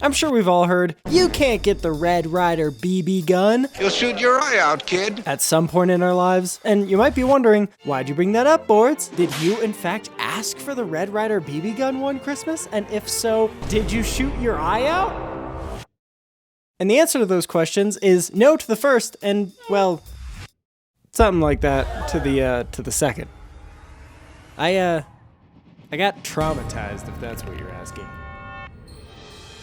I'm sure we've all heard, you can't get the Red Ryder BB gun. You'll shoot your eye out, kid. At some point in our lives. And you might be wondering, why'd you bring that up, Boards? Did you in fact ask for the Red Ryder BB gun one Christmas? And if so, did you shoot your eye out? And the answer to those questions is no to the first, and well, something like that to the second. I got traumatized, if that's what you're asking.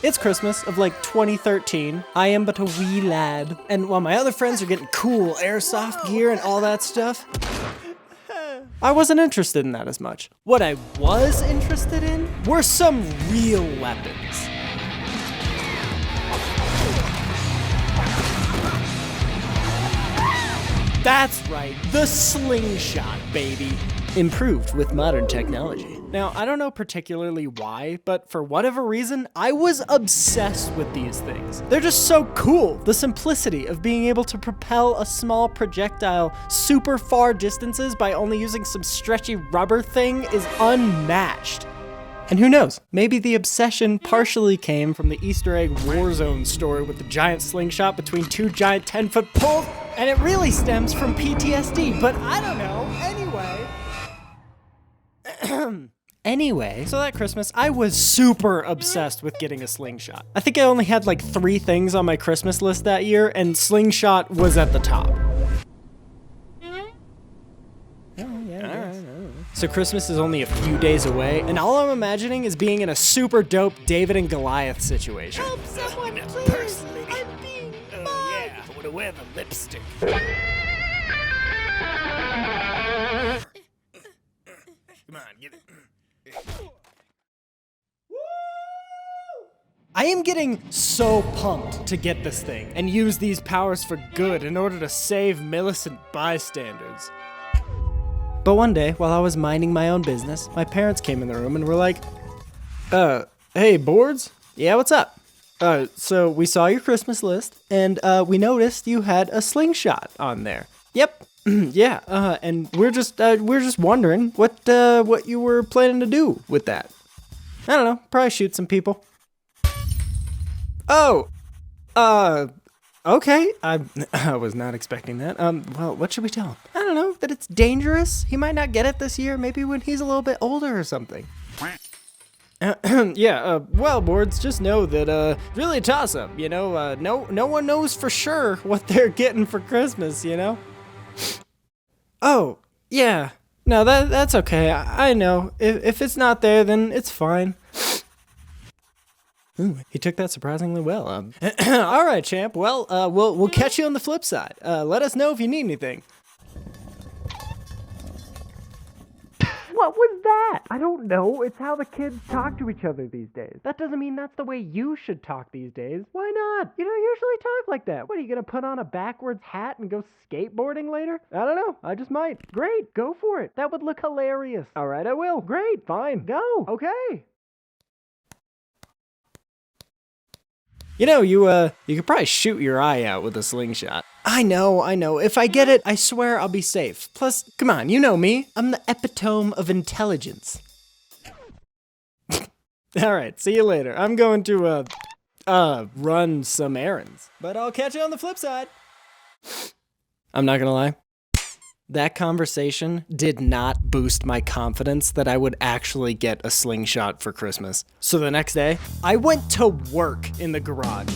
It's Christmas of like 2013. I am but a wee lad. And while my other friends are getting cool airsoft gear and all that stuff, I wasn't interested in that as much. What I was interested in were some real weapons. That's right, the Slingshot, baby. Improved with modern technology. Now, I don't know particularly why, but for whatever reason, I was obsessed with these things. They're just so cool. The simplicity of being able to propel a small projectile super far distances by only using some stretchy rubber thing is unmatched. And who knows, maybe the obsession partially came from the Easter egg Warzone story with the giant slingshot between two giant 10-foot poles, and it really stems from PTSD, but I don't know. Anyway, so that Christmas, I was super obsessed with getting a slingshot. I think I only had like 3 things on my Christmas list that year, and slingshot was at the top. So Christmas is only a few days away, and all I'm imagining is being in a super dope David and Goliath situation. Help someone, please! I'm being mugged! Yeah, I wanna wear the lipstick. Come on, get it. I am getting so pumped to get this thing and use these powers for good in order to save Millicent bystanders. But one day, while I was minding my own business, my parents came in the room and were like, hey, Boards? Yeah, what's up? So we saw your Christmas list, and we noticed you had a slingshot on there. Yep. Yeah, and we're just wondering what you were planning to do with that. I don't know, probably shoot some people. Oh, okay. I was not expecting that. Well, what should we tell him? I don't know, that it's dangerous. He might not get it this year. Maybe when he's a little bit older or something. Yeah, well, Boards, just know that, really a toss-up, you know? No one knows for sure what they're getting for Christmas, you know? Oh, yeah. No, that's okay. I know. If it's not there, then it's fine. Ooh, he took that surprisingly well. All right, champ. Well, we'll catch you on the flip side. Let us know if you need anything. What was that? I don't know. It's how the kids talk to each other these days. That doesn't mean that's the way you should talk these days. Why not? You don't usually talk like that. What, are you gonna put on a backwards hat and go skateboarding later? I don't know. I just might. Great. Go for it. That would look hilarious. All right, I will. Great. Fine. Go. Okay. You know, you could probably shoot your eye out with a slingshot. I know. If I get it, I swear I'll be safe. Plus, come on, you know me. I'm the epitome of intelligence. All right, see you later. I'm going to, run some errands. But I'll catch you on the flip side. I'm not gonna lie. That conversation did not boost my confidence that I would actually get a slingshot for Christmas. So the next day, I went to work in the garage.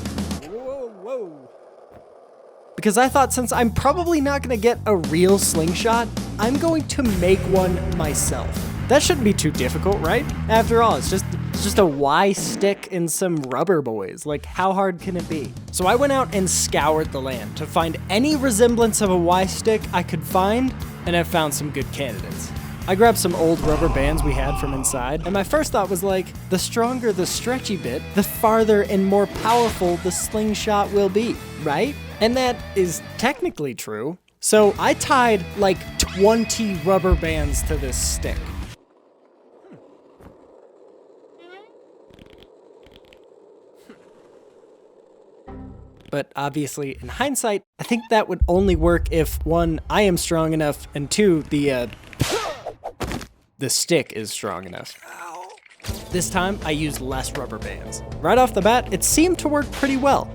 Whoa. Because I thought, since I'm probably not gonna get a real slingshot, I'm going to make one myself. That shouldn't be too difficult, right? After all, it's just a Y stick and some rubber boys. Like, how hard can it be? So I went out and scoured the land to find any resemblance of a Y stick I could find, and I found some good candidates. I grabbed some old rubber bands we had from inside, and my first thought was like, the stronger the stretchy bit, the farther and more powerful the slingshot will be, right? And that is technically true. So I tied like 20 rubber bands to this stick. But obviously, in hindsight, I think that would only work if, 1, I am strong enough, and 2, the stick is strong enough. This time, I used less rubber bands. Right off the bat, it seemed to work pretty well.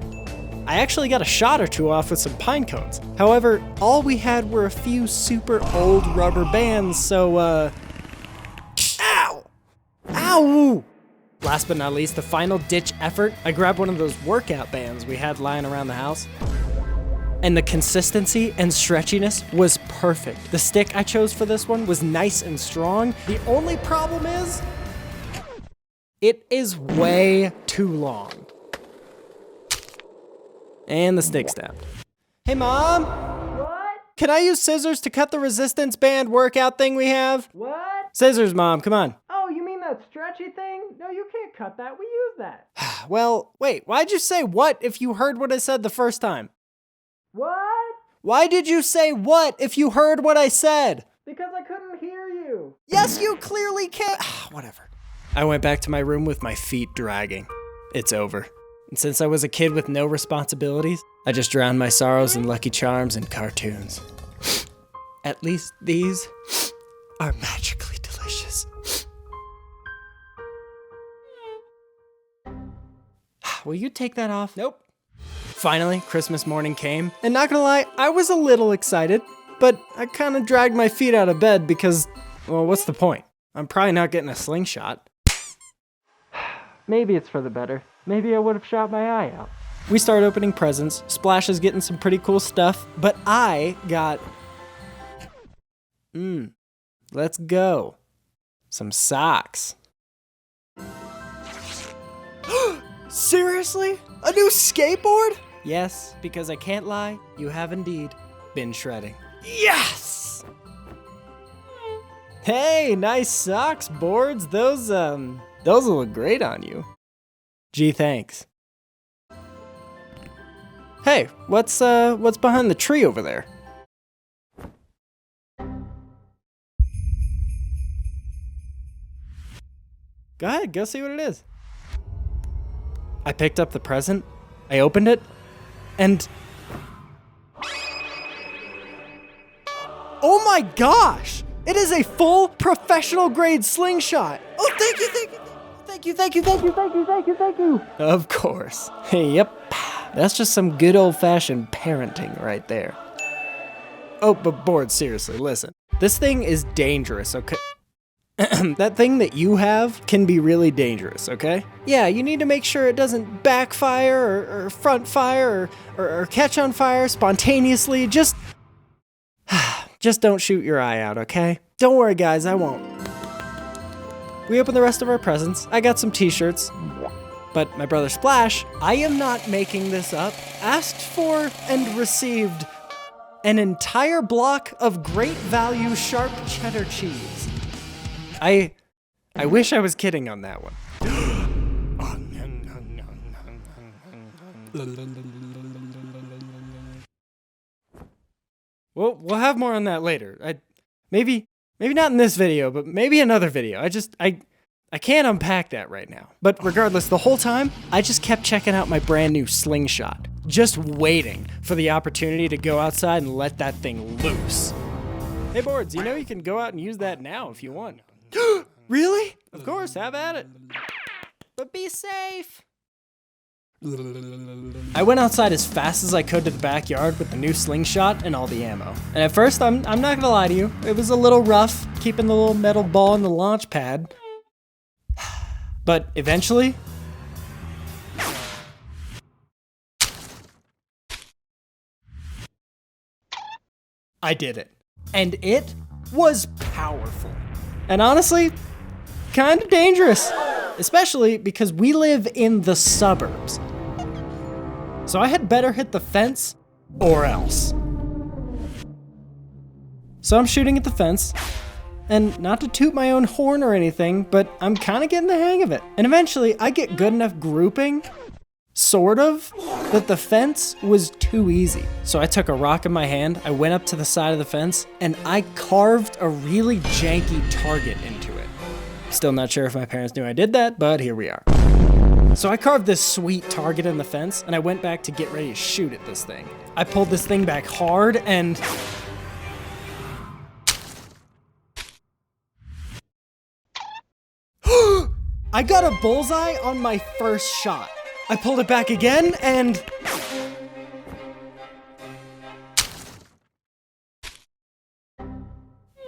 I actually got a shot or two off with some pine cones. However, all we had were a few super old rubber bands, so, ow! Ow! Last but not least, the final ditch effort, I grabbed one of those workout bands we had lying around the house. And the consistency and stretchiness was perfect. The stick I chose for this one was nice and strong. The only problem is, it is way too long. And the stick snapped. Hey, Mom? What? Can I use scissors to cut the resistance band workout thing we have? What? Scissors, Mom, come on. Oh, you mean that stretchy thing? No, you can't cut that. We use that. Well, wait, why'd you say what if you heard what I said the first time? What? Why did you say what if you heard what I said? Because I couldn't hear you. Yes, you clearly can't. Whatever. I went back to my room with my feet dragging. It's over. And since I was a kid with no responsibilities, I just drowned my sorrows in Lucky Charms and cartoons. At least these are magically delicious. Will you take that off? Nope. Finally, Christmas morning came, and not gonna lie, I was a little excited, but I kind of dragged my feet out of bed because, well, what's the point? I'm probably not getting a slingshot. Maybe it's for the better. Maybe I would have shot my eye out. We start opening presents. Splash is getting some pretty cool stuff, but I got... let's go. Some socks. Seriously? A new skateboard? Yes, because I can't lie, you have indeed been shredding. Yes! Hey, nice socks, boards. Those will look great on you. Gee, thanks. Hey, what's behind the tree over there? Go ahead, go see what it is. I picked up the present, I opened it, and... oh my gosh! It is a full professional grade slingshot! Oh, thank you, thank you, thank you, thank you, thank you, thank you, thank you, thank you! Of course. Yep, that's just some good old-fashioned parenting right there. Oh, but Board, seriously, listen. This thing is dangerous, okay? That thing that you have can be really dangerous, okay? Yeah, you need to make sure it doesn't backfire or front fire or catch on fire spontaneously. Just don't shoot your eye out, okay? Don't worry, guys, I won't. We opened the rest of our presents. I got some t-shirts. But my brother Splash, I am not making this up, asked for and received an entire block of great value sharp cheddar cheese. I wish I was kidding on that one. Well, we'll have more on that later. Maybe not in this video, but maybe another video. I can't unpack that right now. But regardless, the whole time, I just kept checking out my brand new Slingshot, just waiting for the opportunity to go outside and let that thing loose. Hey, Boards, you know you can go out and use that now if you want. Really? Of course, have at it. But be safe. I went outside as fast as I could to the backyard with the new Slingshot and all the ammo. And at first, I'm not gonna lie to you, it was a little rough keeping the little metal ball in the launch pad. But eventually, I did it. And it was powerful. And honestly, kind of dangerous. Especially because we live in the suburbs. So I had better hit the fence or else. So I'm shooting at the fence. And not to toot my own horn or anything, but I'm kind of getting the hang of it. And eventually I get good enough grouping, sort of, that the fence was too easy. So I took a rock in my hand, I went up to the side of the fence, and I carved a really janky target into it. Still not sure if my parents knew I did that, but here we are. So I carved this sweet target in the fence, and I went back to get ready to shoot at this thing. I pulled this thing back hard, and... I got a bullseye on my first shot. I pulled it back again and...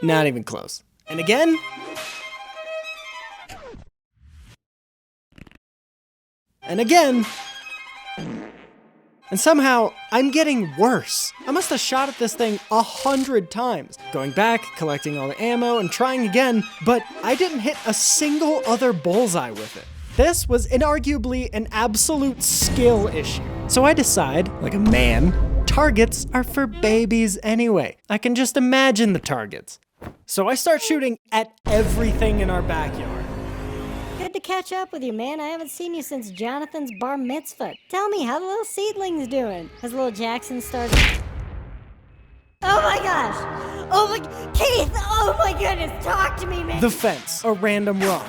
Not even close. And again. And again. And somehow, I'm getting worse. I must have shot at this thing 100 times, going back, collecting all the ammo, and trying again, but I didn't hit a single other bullseye with it. This was inarguably an absolute skill issue. So I decide, like a man, targets are for babies anyway. I can just imagine the targets. So I start shooting at everything in our backyard. Good to catch up with you, man. I haven't seen you since Jonathan's bar mitzvah. Tell me, how the little seedling's doing? Has little Jackson started... Oh my gosh! Oh my... Keith! Oh my goodness! Talk to me, man! The fence, a random rock,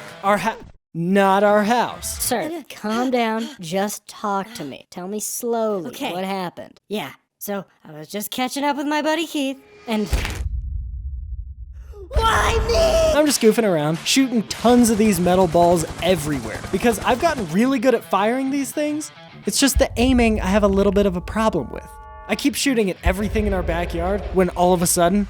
not our house. Sir, calm down. Just talk to me. Tell me slowly what happened. Yeah, so I was just catching up with my buddy Keith, and... Why me? I'm just goofing around, shooting tons of these metal balls everywhere. Because I've gotten really good at firing these things. It's just the aiming I have a little bit of a problem with. I keep shooting at everything in our backyard when all of a sudden...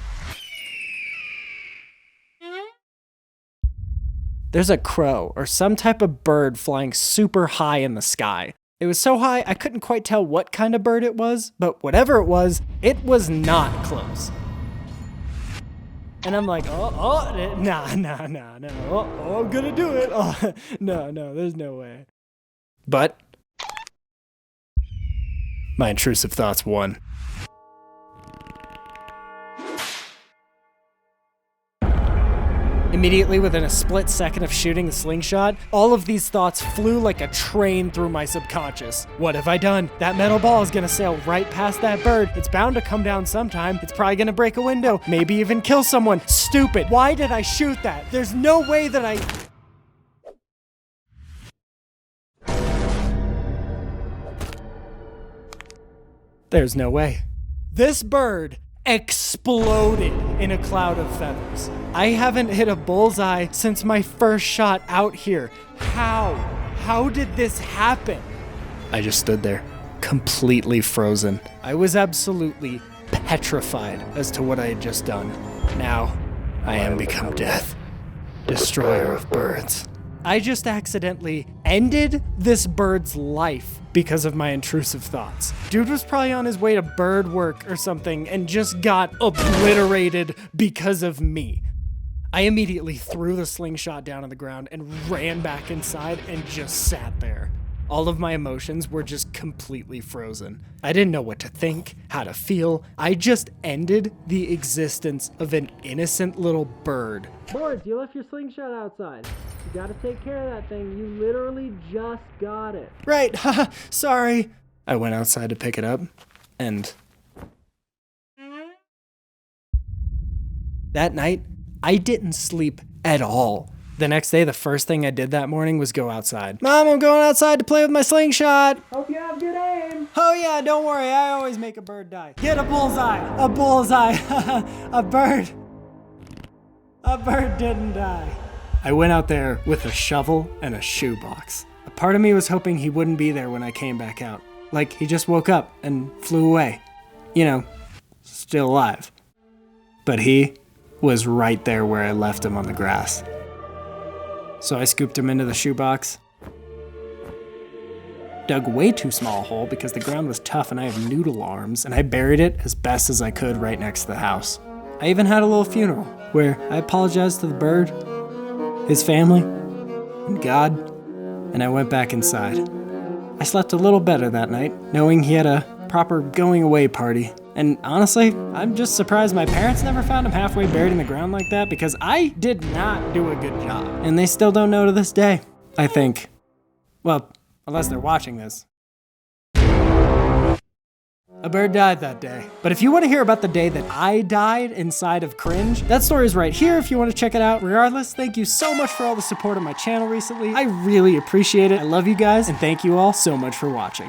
There's a crow or some type of bird flying super high in the sky. It was so high I couldn't quite tell what kind of bird it was, but whatever it was not close. And I'm like, nah, I'm gonna do it. Oh, no, there's no way. But my intrusive thoughts won. Immediately within a split second of shooting the slingshot, all of these thoughts flew like a train through my subconscious. What have I done? That metal ball is gonna sail right past that bird. It's bound to come down sometime. It's probably gonna break a window, maybe even kill someone. Stupid. Why did I shoot that? There's no way that I... There's no way. This bird exploded in a cloud of feathers. I haven't hit a bullseye since my first shot out here. How? How did this happen? I just stood there, completely frozen. I was absolutely petrified as to what I had just done. Now, I am become death, destroyer of birds. I just accidentally ended this bird's life because of my intrusive thoughts. Dude was probably on his way to bird work or something and just got obliterated because of me. I immediately threw the slingshot down on the ground and ran back inside and just sat there. All of my emotions were just completely frozen. I didn't know what to think, how to feel. I just ended the existence of an innocent little bird. Boards, you left your slingshot outside. You gotta take care of that thing. You literally just got it. Right, haha, sorry. I went outside to pick it up, and... That night, I didn't sleep at all. The next day, the first thing I did that morning was go outside. Mom, I'm going outside to play with my slingshot. Hope you have good aim. Oh yeah, don't worry, I always make a bird die. Get a bullseye, a bullseye, a bird. A bird didn't die. I went out there with a shovel and a shoebox. A part of me was hoping he wouldn't be there when I came back out. Like he just woke up and flew away. You know, still alive. But he was right there where I left him on the grass. So I scooped him into the shoebox, dug way too small a hole because the ground was tough and I have noodle arms, and I buried it as best as I could right next to the house. I even had a little funeral where I apologized to the bird, his family, and God, and I went back inside. I slept a little better that night, knowing he had a proper going away party. And honestly, I'm just surprised my parents never found him halfway buried in the ground like that, because I did not do a good job. And they still don't know to this day, I think. Well, unless they're watching this. A bird died that day. But if you want to hear about the day that I died inside of cringe, that story is right here if you want to check it out. Regardless, thank you so much for all the support on my channel recently. I really appreciate it. I love you guys, and thank you all so much for watching.